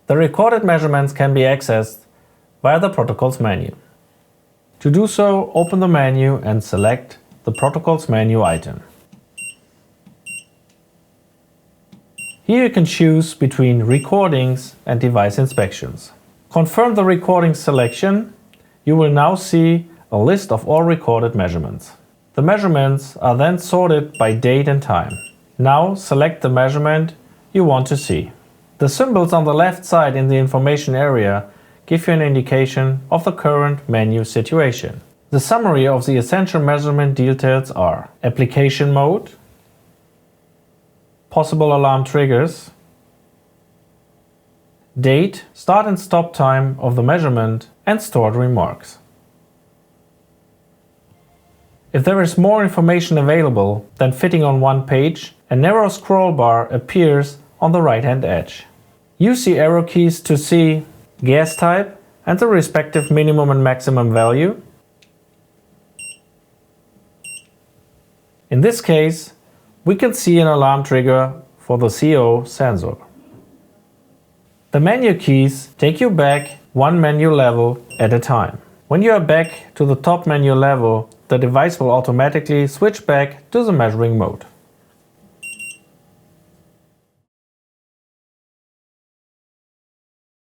The recorded measurements can be accessed via the Protocols menu. To do so, open the menu and select the Protocols menu item. Here you can choose between recordings and device inspections. Confirm the recording selection. You will now see a list of all recorded measurements. The measurements are then sorted by date and time. Now select the measurement you want to see. The symbols on the left side in the information area give you an indication of the current menu situation. The summary of the essential measurement details are application mode, possible alarm triggers, date, start and stop time of the measurement, and stored remarks. If there is more information available than fitting on one page, a narrow scroll bar appears on the right-hand edge. Use the arrow keys to see gas type and the respective minimum and maximum value. In this case, we can see an alarm trigger for the CO sensor. The menu keys take you back one menu level at a time. When you are back to the top menu level, the device will automatically switch back to the measuring mode.